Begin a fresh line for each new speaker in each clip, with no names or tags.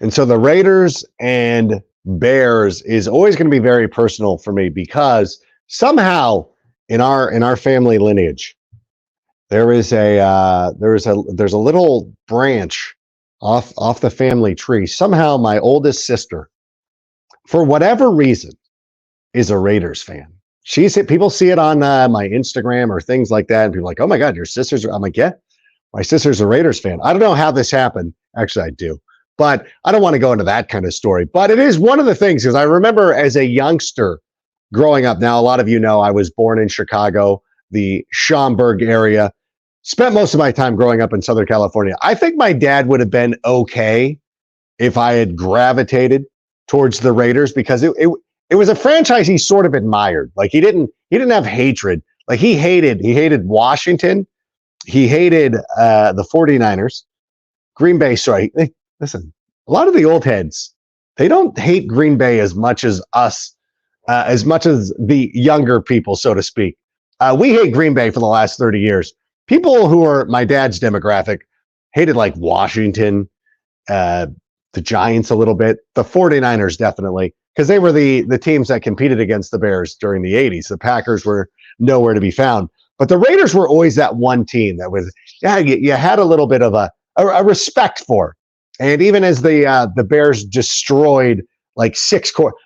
And so the Raiders and Bears is always going to be very personal for me because somehow in our family lineage, there's a little branch off the family tree. Somehow my oldest sister, for whatever reason, is a Raiders fan. People see it on my Instagram or things like that, and people are like, "Oh my God, your sister's." I'm like, "Yeah, my sister's a Raiders fan." I don't know how this happened. Actually, I do, but I don't want to go into that kind of story. But it is one of the things because I remember as a youngster growing up. Now, a lot of you know I was born in Chicago, the Schaumburg area. Spent most of my time growing up in Southern California. I think my dad would have been okay if I had gravitated towards the Raiders because it was a franchise he sort of admired. Like he didn't have hatred. Like he hated Washington. He hated the 49ers. Green Bay, sorry. Listen, a lot of the old heads, they don't hate Green Bay as much as us, as much as the younger people, so to speak. We hate Green Bay for the last 30 years. People who are my dad's demographic hated like Washington, the Giants a little bit, the 49ers definitely, because they were the teams that competed against the Bears during the 80s. The Packers were nowhere to be found. But the Raiders were always that one team that was, you had a little bit of a respect for. And even as the Bears destroyed like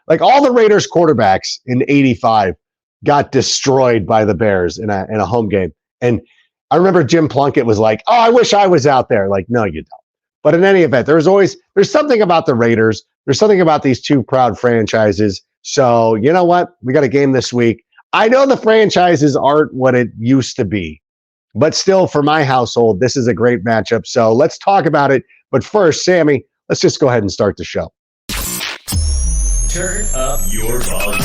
like all the Raiders quarterbacks in 85 got destroyed by the Bears in a home game. And I remember Jim Plunkett was like, "Oh, I wish I was out there." Like, no, you don't. But in any event, there's something about the Raiders. There's something about these two proud franchises. So you know what? We got a game this week. I know the franchises aren't what it used to be, but still for my household, this is a great matchup. So let's talk about it. But first, Sammy, let's just go ahead and start the show.
Turn up your volume.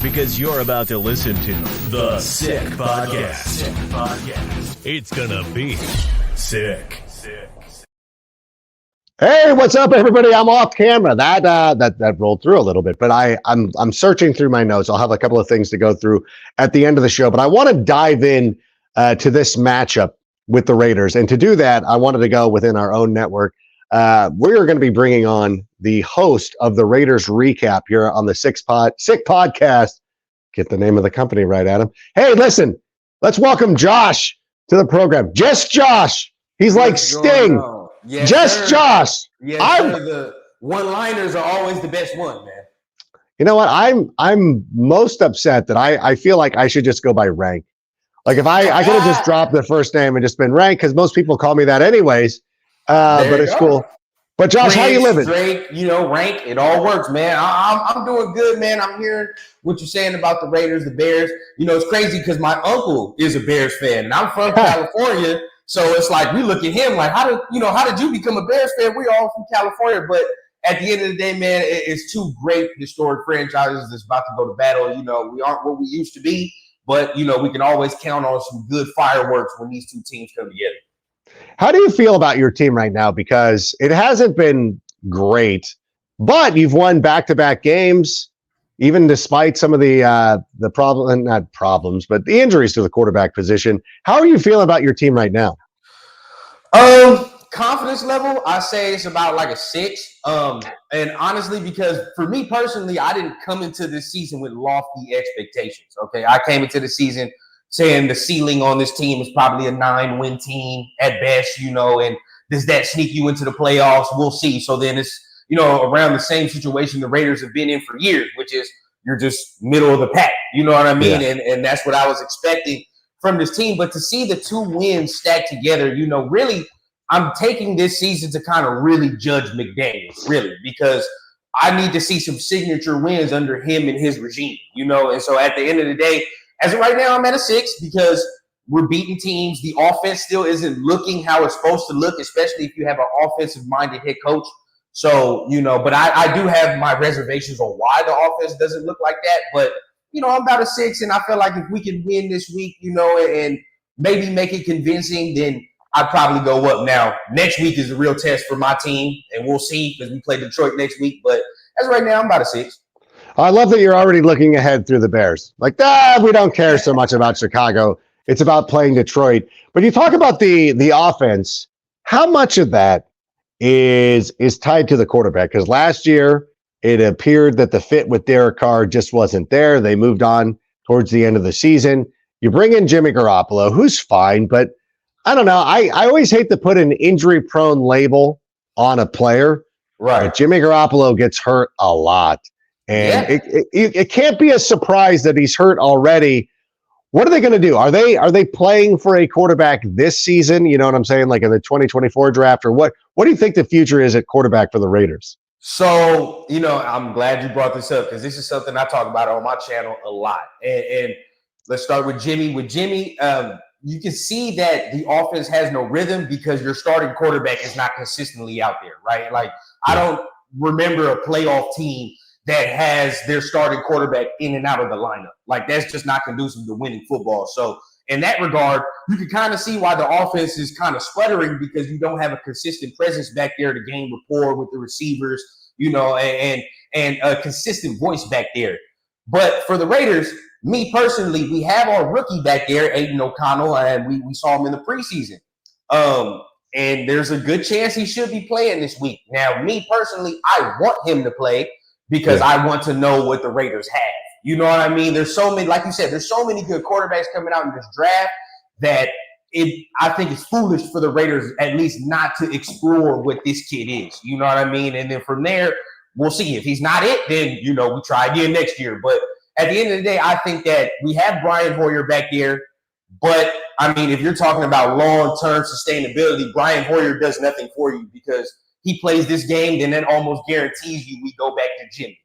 Because you're about to listen to The Sick Podcast. It's gonna be sick.
Hey, what's up, everybody? I'm off camera. That rolled through a little bit, but I'm searching through my notes. I'll have a couple of things to go through at the end of the show, but I want to dive in to this matchup with the Raiders, and to do that, I wanted to go within our own network. We're going to be bringing on the host of the Raiders recap here on the Sick Podcast. Get the name of the company right, Adam. Hey, listen, let's welcome Josh to the program. Just Josh. He's like Sting.
Yes,
just
sir.
Josh.
Yes, sir. The one-liners are always the best one, man.
You know what? I'm most upset that I feel like I should just go by rank. Like if I could have just dropped the first name and just been rank, because most people call me that anyways. But it's cool. But Josh, how you living?
Drake, rank, it all works, man. I'm doing good, man. I'm hearing what you're saying about the Raiders, the Bears. It's crazy because my uncle is a Bears fan, and I'm from California. So it's like we look at him like, how did you become a Bears fan? We're all from California, but at the end of the day, man, it's two great historic franchises that's about to go to battle. We aren't what we used to be, but we can always count on some good fireworks when these two teams come together.
How do you feel about your team right now? Because it hasn't been great, but you've won back-to-back games, even despite some of the not problems, but the injuries to the quarterback position. How are you feeling about your team right now?
Confidence level, I say it's about like a 6. And honestly, because for me personally, I didn't come into this season with lofty expectations. Okay, I came into the season saying the ceiling on this team is probably a 9-win team at best, and does that sneak you into the playoffs? We'll see. So then it's, around the same situation the Raiders have been in for years, which is you're just middle of the pack. You know what I mean? Yeah. And that's what I was expecting from this team. But to see the 2 wins stacked together, really, I'm taking this season to kind of really judge McDaniels, really, because I need to see some signature wins under him and his regime, And so at the end of the day, as of right now, I'm at a 6 because we're beating teams. The offense still isn't looking how it's supposed to look, especially if you have an offensive-minded head coach. So, but I do have my reservations on why the offense doesn't look like that. But, I'm about a 6, and I feel like if we can win this week, and maybe make it convincing, then I'd probably go up. Now, next week is a real test for my team, and we'll see because we play Detroit next week. But as of right now, I'm about a 6.
I love that you're already looking ahead through the Bears. Like, we don't care so much about Chicago. It's about playing Detroit. But you talk about the offense. How much of that is tied to the quarterback, because last year it appeared that the fit with Derek Carr just wasn't there. They moved on towards the end of the season. You bring in Jimmy Garoppolo, who's fine, but I don't know. I always hate to put an injury-prone label on a player.
Right.
But Jimmy Garoppolo gets hurt a lot. And it can't be a surprise that he's hurt already. What are they going to do? Are they playing for a quarterback this season? You know what I'm saying? Like in the 2024 draft, or what do you think the future is at quarterback for the Raiders?
So, I'm glad you brought this up, because this is something I talk about on my channel a lot. And let's start with Jimmy. With Jimmy, you can see that the offense has no rhythm because your starting quarterback is not consistently out there, right? Like, I don't remember a playoff team that has their starting quarterback in and out of the lineup. Like, that's just not conducive to winning football. So in that regard, you can kind of see why the offense is kind of sputtering, because you don't have a consistent presence back there to gain rapport with the receivers, and a consistent voice back there. But for the Raiders, me personally, we have our rookie back there, Aiden O'Connell, and we saw him in the preseason. And there's a good chance he should be playing this week. Now, me personally, I want him to play, because I want to know what the Raiders have. You know what I mean? There's so many, like you said, there's so many good quarterbacks coming out in this draft that I think it's foolish for the Raiders at least not to explore what this kid is. You know what I mean? And then from there, we'll see. If he's not it, then, we try again next year. But at the end of the day, I think that we have Brian Hoyer back there. But, I mean, if you're talking about long-term sustainability, Brian Hoyer does nothing for you, because he plays this game, then that almost guarantees you we go back to Jimmy.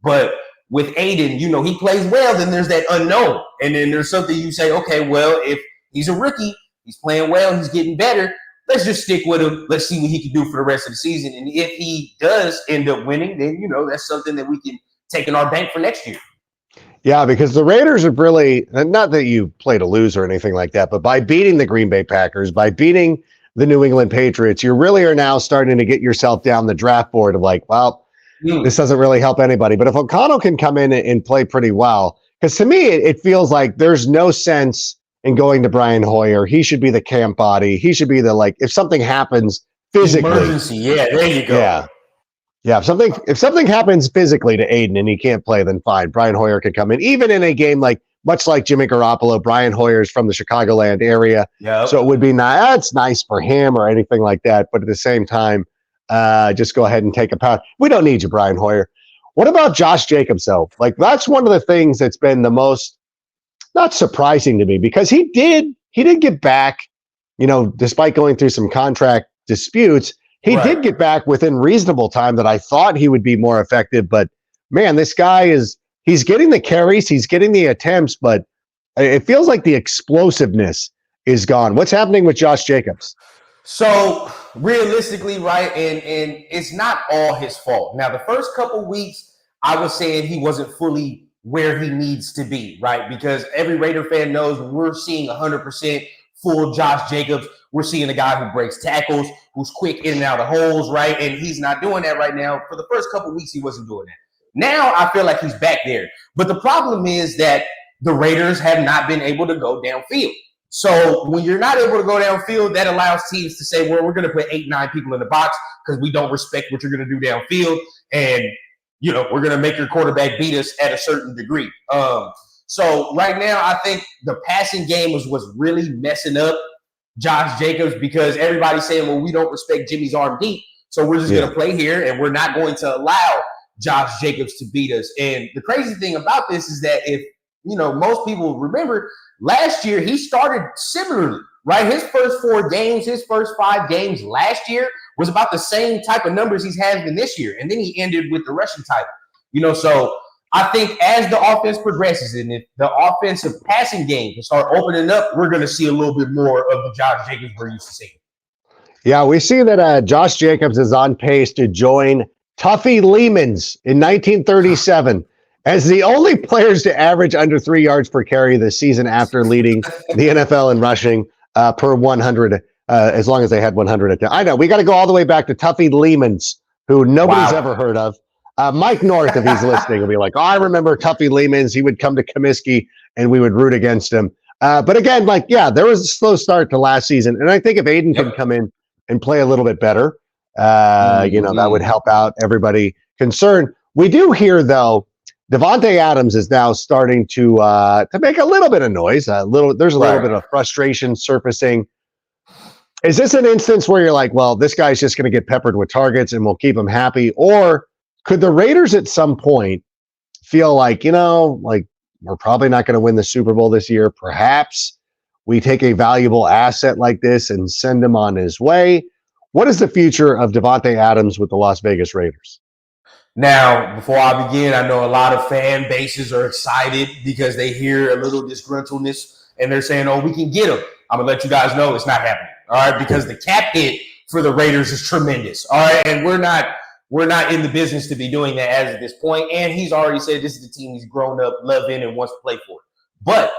But with Aiden, he plays well, then there's that unknown. And then there's something you say, okay, well, if he's a rookie, he's playing well, he's getting better, let's just stick with him. Let's see what he can do for the rest of the season. And if he does end up winning, then, that's something that we can take in our bank for next year.
Yeah, because the Raiders have really, not that you play to lose or anything like that, but by beating the Green Bay Packers, by beating the New England Patriots, you really are now starting to get yourself down the draft board of like, well, this doesn't really help anybody. But if O'Connell can come in and play pretty well, because to me, it feels like there's no sense in going to Brian Hoyer. He should be the camp body. He should be the, like, if something happens physically.
Emergency, yeah, there you go.
Yeah. If something happens physically to Aiden and he can't play, then fine. Brian Hoyer can come in. Even in a game much like Jimmy Garoppolo, Brian Hoyer's from the Chicagoland area. Yep. So it would be it's nice for him or anything like that. But at the same time, just go ahead and take a pass. We don't need you, Brian Hoyer. What about Josh Jacobs, though? Like, that's one of the things that's been the most not surprising to me, because he did get back, despite going through some contract disputes. He did get back within reasonable time that I thought he would be more effective. But, man, this guy he's getting the carries, he's getting the attempts, but it feels like the explosiveness is gone. What's happening with Josh Jacobs?
So realistically, right, and it's not all his fault. Now, the first couple weeks, I was saying he wasn't fully where he needs to be, right? Because every Raider fan knows we're seeing 100% full Josh Jacobs. We're seeing a guy who breaks tackles, who's quick in and out of holes, right? And he's not doing that right now. For the first couple weeks, he wasn't doing that. Now I feel like he's back there. But the problem is that the Raiders have not been able to go downfield. So when you're not able to go downfield, that allows teams to say, well, we're going to put 8-9 people in the box because we don't respect what you're going to do downfield. And, we're going to make your quarterback beat us at a certain degree. So right now, I think the passing game was what's really messing up Josh Jacobs, because everybody's saying, well, we don't respect Jimmy's arm deep. So we're just going to play here and we're not going to allow Josh Jacobs to beat us. And the crazy thing about this is that if, most people remember last year, he started similarly, right? His first 4 games, his first 5 games last year was about the same type of numbers he's having this year. And then he ended with the rushing title, so I think as the offense progresses and if the offensive passing game can start opening up, we're going to see a little bit more of the Josh Jacobs we're used to seeing.
Yeah, we see that Josh Jacobs is on pace to join Tuffy Lehman's in 1937 as the only players to average under 3 yards per carry this season after leading the NFL in rushing per 100, as long as they had 100. I know, we got to go all the way back to Tuffy Lehman's, who nobody's ever heard of. Mike North, if he's listening, will be like, I remember Tuffy Lehman's. He would come to Comiskey and we would root against him. But again, there was a slow start to last season. And I think if Aiden can come in and play a little bit better, That would help out everybody concerned. We do hear, though, Devante Adams is now starting to make a little bit of noise. There's a little bit of frustration surfacing. Is this an instance where you're like, well, this guy's just going to get peppered with targets and we'll keep him happy? Or could the Raiders at some point feel like, we're probably not going to win the Super Bowl this year. Perhaps we take a valuable asset like this and send him on his way. What is the future of Devante Adams with the Las Vegas Raiders?
Now, before I begin, I know a lot of fan bases are excited because they hear a little disgruntledness and they're saying, oh, we can get him. I'm going to let you guys know it's not happening. All right, because the cap hit for the Raiders is tremendous. All right, and we're not in the business to be doing that as of this point. And he's already said this is the team he's grown up, loved in, and wants to play for. But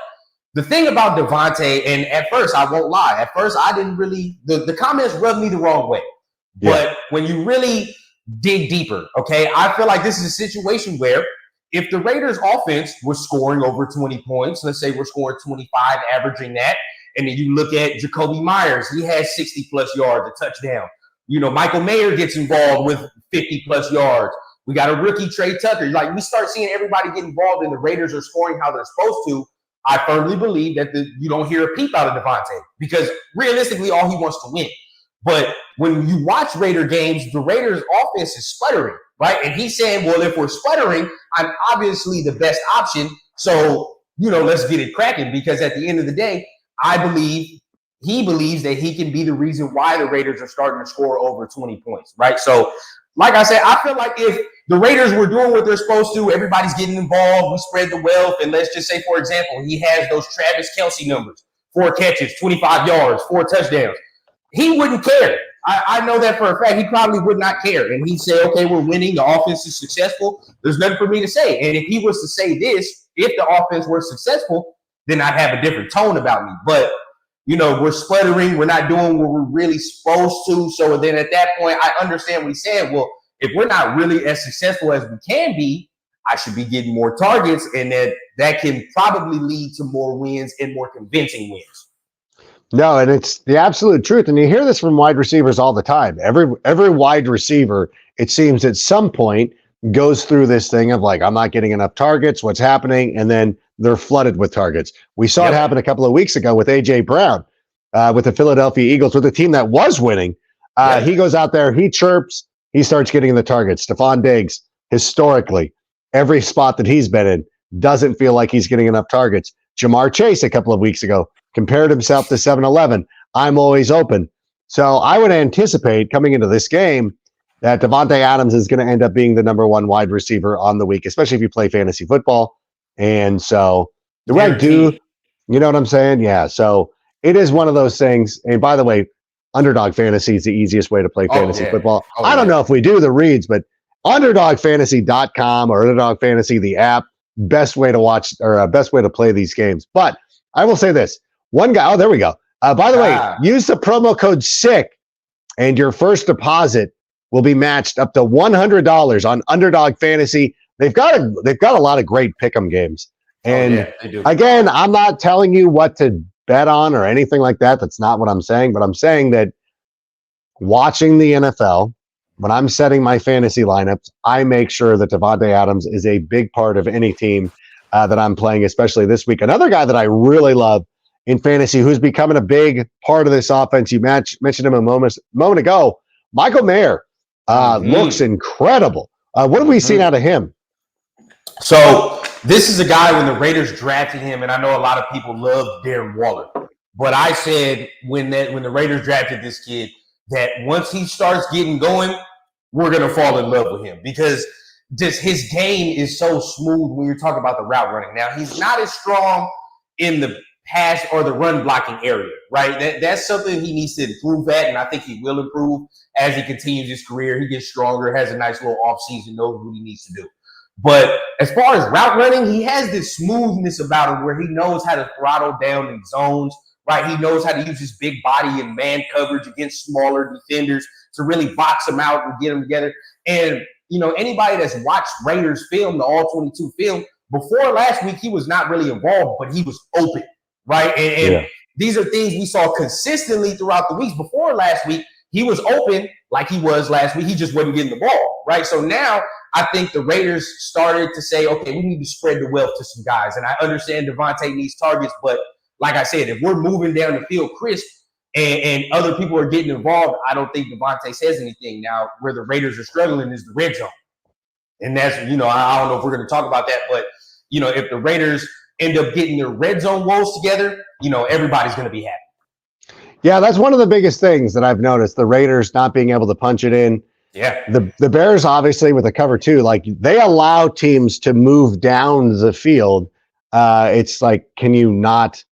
the thing about Devante, and at first, I won't lie, at first I didn't really, the comments rubbed me the wrong way. But when you really dig deeper, okay, I feel like this is a situation where if the Raiders offense was scoring over 20 points, let's say we're scoring 25, averaging that, and then you look at Jacoby Myers, he has 60-plus yards, a touchdown. Michael Mayer gets involved with 50-plus yards. We got a rookie, Trey Tucker. Like, we start seeing everybody get involved and the Raiders are scoring how they're supposed to. I firmly believe that you don't hear a peep out of Devante because realistically, all he wants to win. But when you watch Raider games, the Raiders offense is sputtering, right? And he's saying, well, if we're sputtering, I'm obviously the best option. So, let's get it cracking because at the end of the day, he believes that he can be the reason why the Raiders are starting to score over 20 points, right? So, like I said, I feel like if the Raiders were doing what they're supposed to, everybody's getting involved, we spread the wealth, and let's just say, for example, he has those Travis Kelce numbers, 4 catches, 25 yards, 4 touchdowns. He wouldn't care. I know that for a fact. He probably would not care. And he'd say, okay, we're winning. The offense is successful. There's nothing for me to say. And if he was to say this, if the offense were successful, then I'd have a different tone about me. But, we're sputtering. We're not doing what we're really supposed to. So then at that point, I understand what he's saying. Well, if we're not really as successful as we can be, I should be getting more targets. And that can probably lead to more wins and more convincing wins.
No, and it's the absolute truth. And you hear this from wide receivers all the time. Every wide receiver, it seems at some point, goes through this thing of like, I'm not getting enough targets. What's happening? And then they're flooded with targets. We saw it happen a couple of weeks ago with A.J. Brown, with the Philadelphia Eagles, with a team that was winning. He goes out there, he chirps, he starts getting the targets. Stephon Diggs, historically, every spot that he's been in, doesn't feel like he's getting enough targets. Jamar Chase, a couple of weeks ago, compared himself to 7-Eleven. I'm always open. So I would anticipate coming into this game that Devante Adams is going to end up being the number 1 wide receiver on the week, especially if you play fantasy football. And so the way I do, you know what I'm saying? Yeah. So it is one of those things. And by the way, Underdog Fantasy is the easiest way to play fantasy football. I don't know if we do the reads, but underdogfantasy.com or Underdog Fantasy, the app, best way to watch or best way to play these games. But I will say this. One guy, there we go. By the way, use the promo code SICK and your first deposit will be matched up to $100 on Underdog Fantasy. They've got a lot of great pick'em games. And again, I'm not telling you what to bet on or anything like that. That's not what I'm saying. But I'm saying that watching the NFL, when I'm setting my fantasy lineups, I make sure that Devante Adams is a big part of any team that I'm playing, especially this week. Another guy that I really love in fantasy who's becoming a big part of this offense, you mentioned him a moment ago, Michael Mayer looks incredible. What have we seen out of him?
So this is a guy when the Raiders drafted him, and I know a lot of people love Darren Waller, but I said when the Raiders drafted this kid that once he starts getting going, we're going to fall in love with him because just his game is so smooth when you're talking about the route running. Now, he's not as strong in the pass or the run blocking area, right? That's something he needs to improve at, and I think he will improve as he continues his career. He gets stronger, has a nice little offseason, knows what he needs to do. But as far as route running, he has this smoothness about him where he knows how to throttle down in zones, right? He knows how to use his big body and man coverage against smaller defenders to really box them out and get them together. And, anybody that's watched Raiders film, the All-22 film, before last week, he was not really involved, but he was open, right? And these are things we saw consistently throughout the weeks. Before last week, he was open like he was last week. He just wasn't getting the ball, right? So now I think the Raiders started to say, okay, we need to spread the wealth to some guys. And I understand Devante needs targets, but like I said, if we're moving down the field crisp and other people are getting involved, I don't think Devante says anything. Now, where the Raiders are struggling is the red zone. And that's, I don't know if we're going to talk about that, but, if the Raiders end up getting their red zone woes together, everybody's going to be happy.
Yeah, that's one of the biggest things that I've noticed, the Raiders not being able to punch it in.
Yeah.
The Bears, obviously, with the cover two, like they allow teams to move down the field. It's like, can you not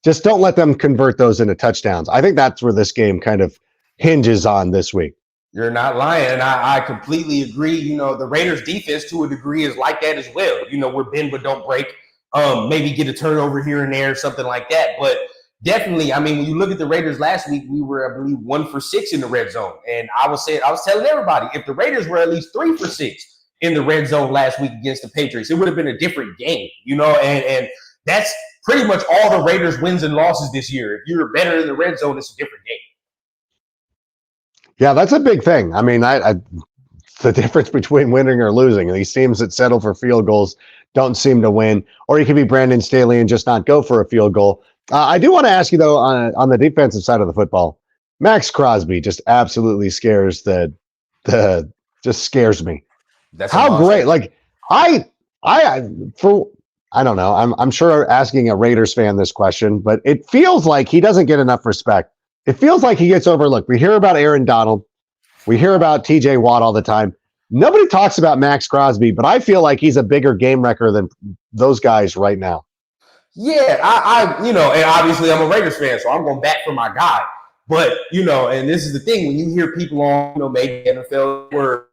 just don't let them convert those into touchdowns? I think that's where this game kind of hinges on this week.
You're not lying. And I completely agree. The Raiders defense to a degree is like that as well. We're bend but don't break. Maybe get a turnover here and there, something like that. But definitely, when you look at the Raiders last week, we were, I believe, 1 for 6 in the red zone. And I was telling everybody, if the Raiders were at least 3 for 6 in the red zone last week against the Patriots, it would have been a different game, and that's pretty much all the Raiders' wins and losses this year. If you're better in the red zone, it's a different game.
Yeah, that's a big thing. The difference between winning or losing. These teams that settle for field goals don't seem to win, or you could be Brandon Staley and just not go for a field goal. I do want to ask you, though, on the defensive side of the football, Max Crosby just absolutely scares just scares me.
That's
how great. Like I don't know. I'm sure asking a Raiders fan this question, but it feels like he doesn't get enough respect. It feels like he gets overlooked. We hear about Aaron Donald. We hear about TJ Watt all the time. Nobody talks about Max Crosby, but I feel like he's a bigger game wrecker than those guys right now.
Yeah, and obviously I'm a Raiders fan, so I'm going back for my guy. But, and this is the thing, when you hear people on, maybe NFL or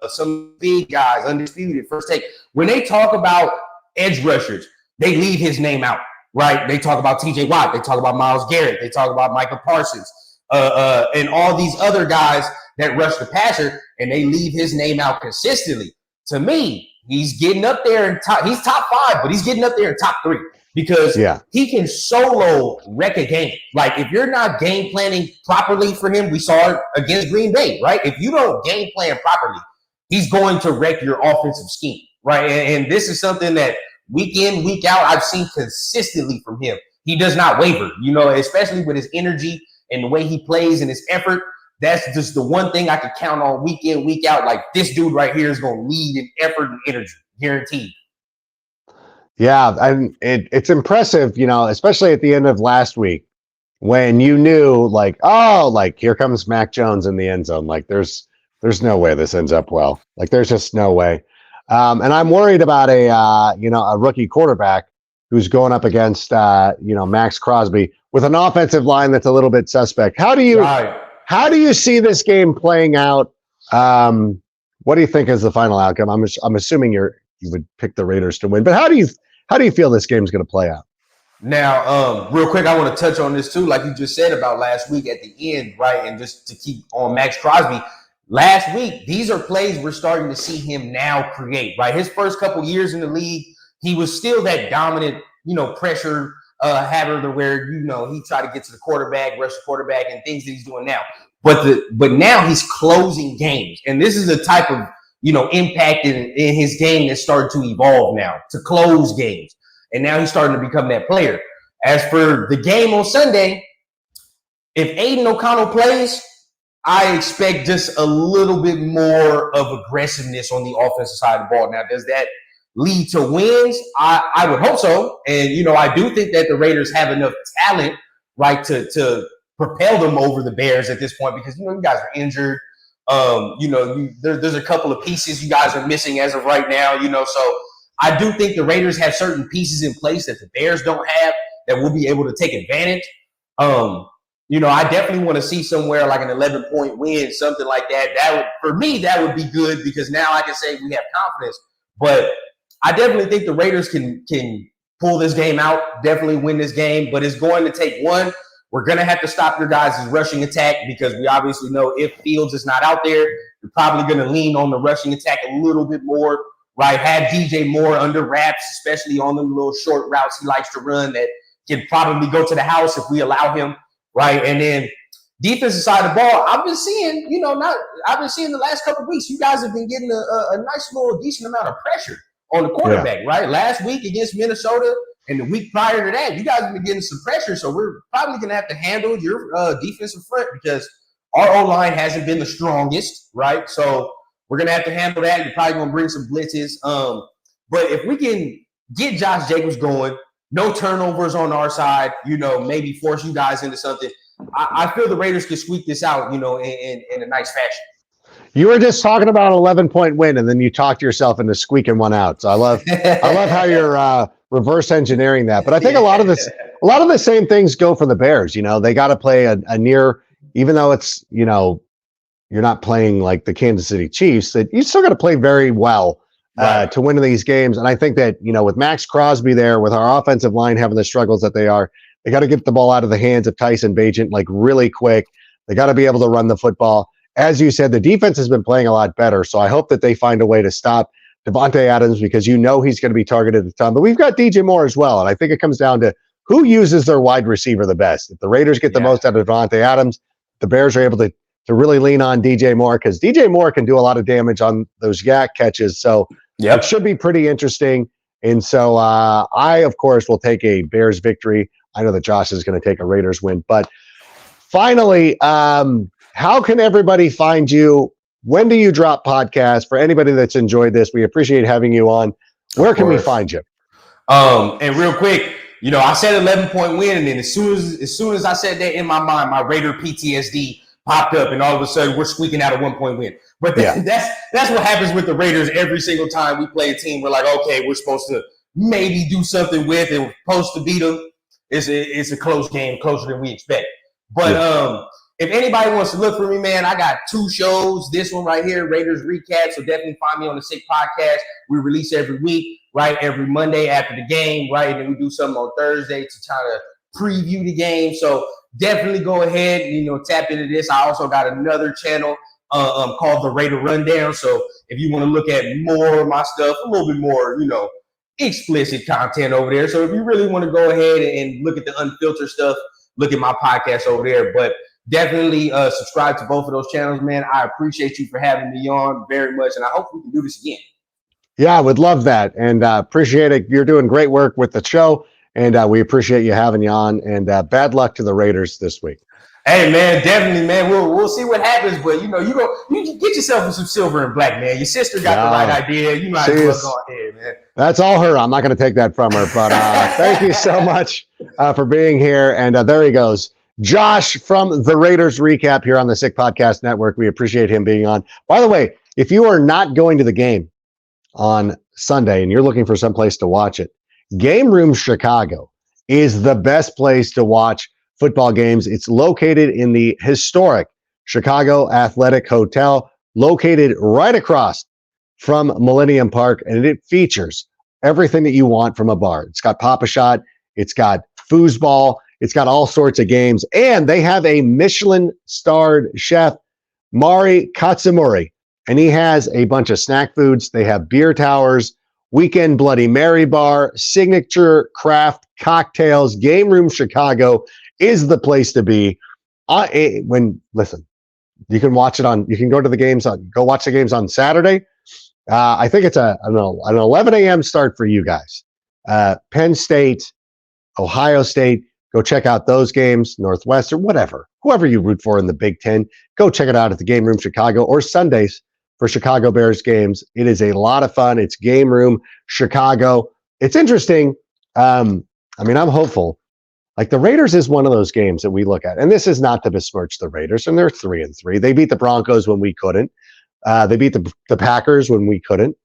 some big guys, undisputed, first take, when they talk about edge rushers, they leave his name out, right? They talk about TJ Watt, they talk about Myles Garrett, they talk about Micah Parsons, and all these other guys that rush the passer, and they leave his name out consistently. To me, he's getting up there in he's top 5, but he's getting up there in top 3. Because he can solo wreck a game. Like, if you're not game planning properly for him, we saw it against Green Bay, right? If you don't game plan properly, he's going to wreck your offensive scheme, right? And this is something that week in, week out, I've seen consistently from him. He does not waver, especially with his energy and the way he plays and his effort. That's just the one thing I could count on week in, week out. Like, this dude right here is going to lead in effort and energy, guaranteed.
Yeah, and it's impressive, especially at the end of last week when you knew, here comes Mac Jones in the end zone. Like, there's no way this ends up well. Like, there's just no way. And I'm worried about a rookie quarterback who's going up against, Max Crosby with an offensive line that's a little bit suspect. How do you see this game playing out? What do you think is the final outcome? I'm assuming you would pick the Raiders to win, but how do you feel this game's going to play out?
Now, real quick, I want to touch on this too, like you just said about last week at the end, right? And just to keep on Max Crosby, last week, these are plays we're starting to see him now create, right? His first couple years in the league, he was still that dominant, pressure haver where, he tried to get to the quarterback, rush the quarterback, and things that he's doing now. But now he's closing games, and this is the type of impact in his game that's started to evolve now to close games. And now he's starting to become that player. As for the game on Sunday, if Aiden O'Connell plays, I expect just a little bit more of aggressiveness on the offensive side of the ball. Now, does that lead to wins? I would hope so. And, I do think that the Raiders have enough talent, right, to propel them over the Bears at this point because, you guys are injured. There's a couple of pieces you guys are missing as of right now, so I do think the Raiders have certain pieces in place that the Bears don't have that will be able to take advantage. I definitely want to see somewhere like an 11-point win, something like that. For me, that would be good because now I can say we have confidence, but I definitely think the Raiders can pull this game out, definitely win this game, but it's going to take one. We're going to have to stop your guys' rushing attack because we obviously know if Fields is not out there, you're probably going to lean on the rushing attack a little bit more, right? Have DJ Moore under wraps, especially on the little short routes he likes to run that can probably go to the house if we allow him, right? And then defensive side of the ball, I've been seeing, I've been seeing the last couple of weeks, you guys have been getting a nice little decent amount of pressure on the quarterback, right? Last week against Minnesota and the week prior to that, you guys have been getting some pressure. So we're probably going to have to handle your defensive front because our O-line hasn't been the strongest, right? So we're going to have to handle that. You're probably going to bring some blitzes. But if we can get Josh Jacobs going, no turnovers on our side, maybe force you guys into something, I feel the Raiders can squeak this out, in a nice fashion.
You were just talking about an 11-point win, and then you talked yourself into squeaking one out. So I love how you're reverse engineering that. But I think a lot of the same things go for the Bears. They got to play a near, even though it's you're not playing like the Kansas City Chiefs, that you still got to play very well to win these games. And I think that with Max Crosby there, with our offensive line having the struggles that they are, they got to get the ball out of the hands of Tyson Bagent like really quick. They got to be able to run the football. As you said, the defense has been playing a lot better, so I hope that they find a way to stop Devante Adams because he's going to be targeted a ton. But we've got DJ Moore as well, and I think it comes down to who uses their wide receiver the best. If the Raiders get the most out of Devante Adams, the Bears are able to really lean on DJ Moore because DJ Moore can do a lot of damage on those yak catches. So it should be pretty interesting. And so I, of course, will take a Bears victory. I know that Josh is going to take a Raiders win. But finally, how can everybody find you? When do you drop podcasts? For anybody that's enjoyed this, we appreciate having you on. Where can we find you?
And real quick, I said 11-point win, and then as soon as I said that in my mind, my Raider PTSD popped up, and all of a sudden we're squeaking out a 1-point win. But that's what happens with the Raiders every single time we play a team. We're like, okay, we're supposed to maybe do something with it. We're supposed to beat them. It's a close game, closer than we expect. But if anybody wants to look for me, man, I got 2 shows. This one right here, Raiders Recap. So definitely find me on the Sick Podcast. We release every week, right? Every Monday after the game, right? And then we do something on Thursday to try to preview the game. So definitely go ahead and, tap into this. I also got another channel called The Raider Rundown. So if you want to look at more of my stuff, a little bit more, explicit content over there. So if you really want to go ahead and look at the unfiltered stuff, look at my podcast over there. But definitely subscribe to both of those channels, man. I appreciate you for having me on very much, and I hope we can do this again.
Yeah, I would love that, and appreciate it. You're doing great work with the show, and we appreciate you having you on, and bad luck to the Raiders this week.
Hey, man, definitely, man. We'll see what happens, but you get yourself some silver and black, man. Your sister got the right idea. You might as well go ahead, man.
That's all her. I'm not going to take that from her, but thank you so much for being here. And there he goes, Josh from the Raiders Recap here on the Sick Podcast Network. We appreciate him being on. By the way, if you are not going to the game on Sunday and you're looking for some place to watch it, Game Room Chicago is the best place to watch football games. It's located in the historic Chicago Athletic Hotel, located right across from Millennium Park, and it features everything that you want from a bar. It's got Pop-A-Shot, it's got foosball, it's got all sorts of games, and they have a Michelin-starred chef, Mari Katsumori, and he has a bunch of snack foods. They have beer towers, weekend Bloody Mary bar, signature craft cocktails. Game Room Chicago is the place to be. Listen, you can watch it you can go to the games go watch the games on Saturday. I think it's an 11 a.m. start for you guys. Penn State, Ohio State, go check out those games, Northwestern, whoever you root for in the Big Ten, go check it out at the Game Room Chicago, or Sundays for Chicago Bears games. It is a lot of fun. It's Game Room Chicago. It's interesting. I'm hopeful. Like the Raiders is one of those games that we look at, and this is not to besmirch the Raiders, and they're 3-3. They beat the Broncos when we couldn't. They beat the Packers when we couldn't.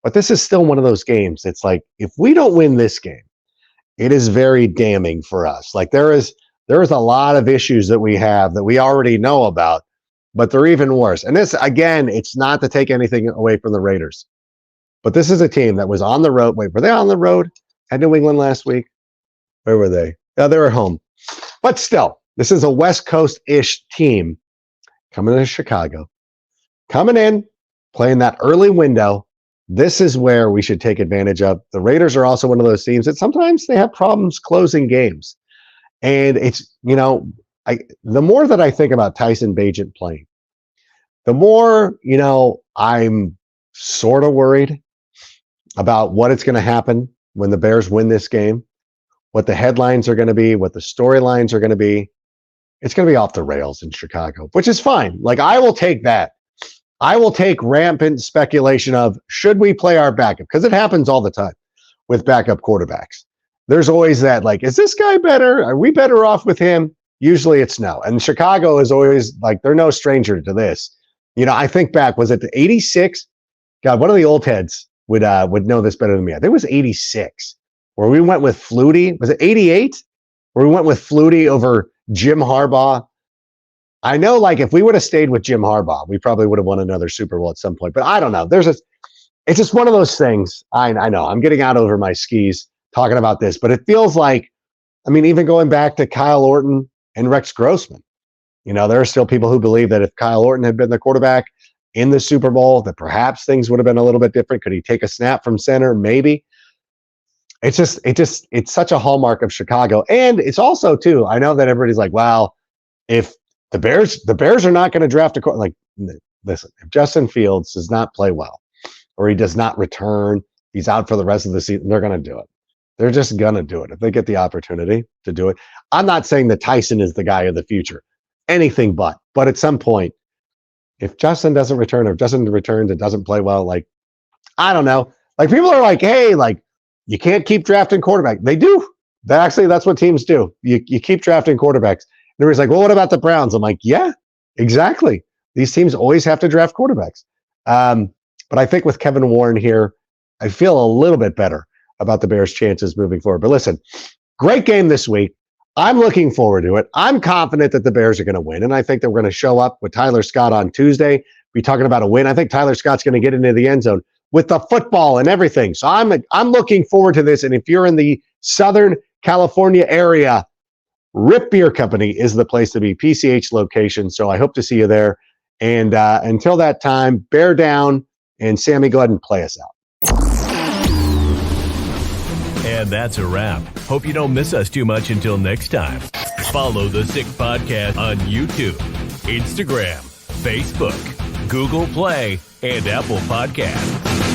But this is still one of those games. It's like, if we don't win this game, it is very damning for us. Like there is a lot of issues that we have that we already know about, but they're even worse. And this, again, it's not to take anything away from the Raiders, but this is a team that was on the road. Wait, were they on the road at New England last week? Where were they? Yeah, they're at home. But still, this is a West Coast-ish team coming to Chicago, coming in, playing that early window. This is where we should take advantage of. The Raiders are also one of those teams that sometimes they have problems closing games. And it's, the more that I think about Tyson Bagent playing, the more, I'm sort of worried about what it's going to happen when the Bears win this game, what the headlines are going to be, what the storylines are going to be. It's going to be off the rails in Chicago, which is fine. Like, I will take that. I will take rampant speculation of, should we play our backup? Because it happens all the time with backup quarterbacks. There's always that, like, is this guy better? Are we better off with him? Usually it's no. And Chicago is always like, they're no stranger to this. I think back, was it the 86? God, one of the old heads would know this better than me. I think it was 86, where we went with Flutie. Was it 88? Where we went with Flutie over Jim Harbaugh. I know, like, if we would have stayed with Jim Harbaugh, we probably would have won another Super Bowl at some point. But I don't know. It's just one of those things. I know I'm getting out over my skis talking about this, but it feels like, even going back to Kyle Orton and Rex Grossman, there are still people who believe that if Kyle Orton had been the quarterback in the Super Bowl, that perhaps things would have been a little bit different. Could he take a snap from center? Maybe. It's such a hallmark of Chicago. And it's also, too, I know that everybody's like, wow, if the Bears are not going to draft a quarterback. Like, listen, if Justin Fields does not play well, or he does not return, he's out for the rest of the season, they're going to do it. They're just going to do it if they get the opportunity to do it. I'm not saying that Tyson is the guy of the future, anything but at some point, if Justin doesn't return, or if Justin returns and doesn't play well, like, I don't know. Like, people are like, hey, like, you can't keep drafting quarterback. They do. That's what teams do. You keep drafting quarterbacks. And everybody's like, well, what about the Browns? I'm like, yeah, exactly. These teams always have to draft quarterbacks. But I think with Kevin Warren here, I feel a little bit better about the Bears' chances moving forward. But listen, great game this week. I'm looking forward to it. I'm confident that the Bears are going to win. And I think that we're going to show up with Tyler Scott on Tuesday, be talking about a win. I think Tyler Scott's going to get into the end zone with the football and everything. So I'm looking forward to this. And if you're in the Southern California area, Rip Beer Company is the place to be, PCH location. So I hope to see you there. And until that time, bear down. And Sammy, go ahead and play us out.
And that's a wrap. Hope you don't miss us too much until next time. Follow the Sick Podcast on YouTube, Instagram, Facebook, Google Play, and Apple Podcasts.